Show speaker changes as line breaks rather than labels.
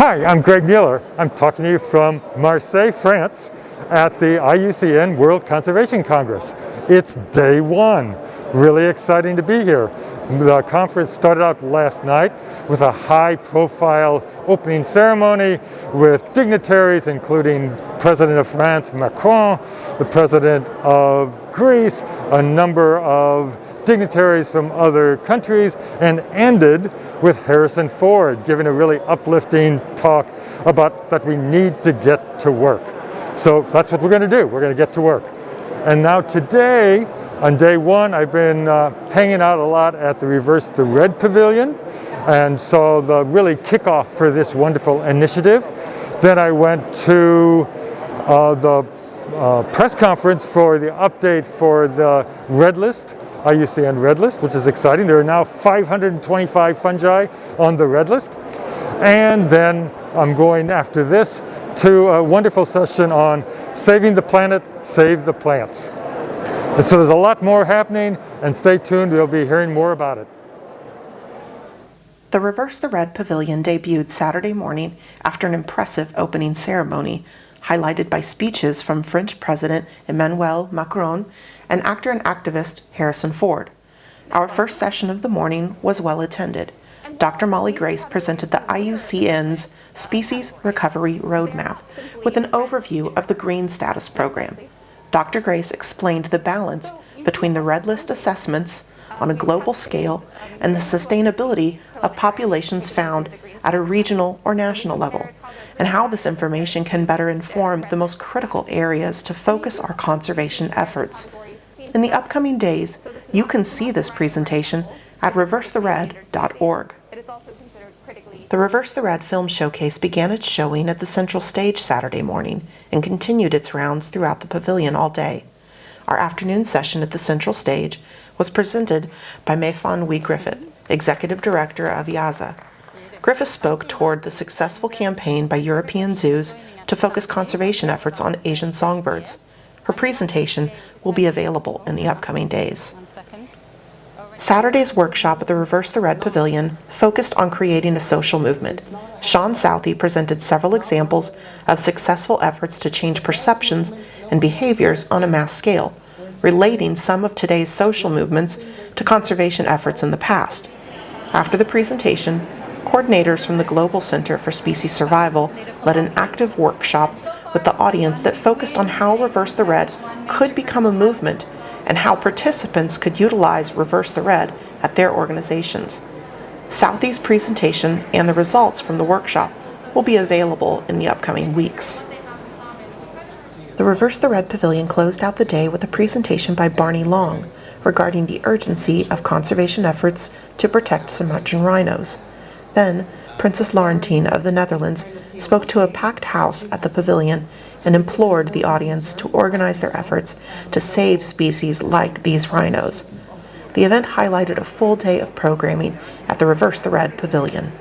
Hi, I'm Greg Mueller. I'm talking to you from Marseille, France at the IUCN World Conservation Congress. It's day one. Really exciting to be here. The conference started out last night with a high-profile opening ceremony with dignitaries including President of France, Macron, the President of Greece, a number of dignitaries from other countries, and ended with Harrison Ford giving a really uplifting talk about that we need to get to work. So that's what we're going to do. We're going to get to work. And now today, on day one, I've been hanging out a lot at the Reverse the Red Pavilion, and so the really kickoff for this wonderful initiative. Then I went to the press conference for the update for the Red List, IUCN Red List, which is exciting. There are now 525 fungi on the Red List. And then I'm going after this to a wonderful session on saving the planet, save the plants. And so there's a lot more happening, and stay tuned, we'll be hearing more about it.
The Reverse the Red Pavilion debuted Saturday morning after an impressive opening ceremony, highlighted by speeches from French President Emmanuel Macron and actor and activist Harrison Ford. Our first session of the morning was well attended. Dr. Molly Grace presented the IUCN's Species Recovery Roadmap with an overview of the Green Status Program. Dr. Grace explained the balance between the Red List assessments on a global scale and the sustainability of populations found at a regional or national level, and how this information can better inform the most critical areas to focus our conservation efforts. In the upcoming days, you can see this presentation at reversethered.org. The Reverse the Red Film Showcase began its showing at the Central Stage Saturday morning and continued its rounds throughout the pavilion all day. Our afternoon session at the Central Stage was presented by Mayfon Griffith, Executive Director of IAZA. Griffith spoke toward the successful campaign by European zoos to focus conservation efforts on Asian songbirds. Her presentation will be available in the upcoming days. Saturday's workshop at the Reverse the Red Pavilion focused on creating a social movement. Sean Southey presented several examples of successful efforts to change perceptions and behaviors on a mass scale, relating some of today's social movements to conservation efforts in the past. After the presentation, coordinators from the Global Center for Species Survival led an active workshop with the audience that focused on how Reverse the Red could become a movement and how participants could utilize Reverse the Red at their organizations. Southey's presentation and the results from the workshop will be available in the upcoming weeks. The Reverse the Red Pavilion closed out the day with a presentation by Barney Long regarding the urgency of conservation efforts to protect Sumatran rhinos. Then, Princess Laurentien of the Netherlands spoke to a packed house at the pavilion and implored the audience to organize their efforts to save species like these rhinos. The event highlighted a full day of programming at the Reverse the Red Pavilion.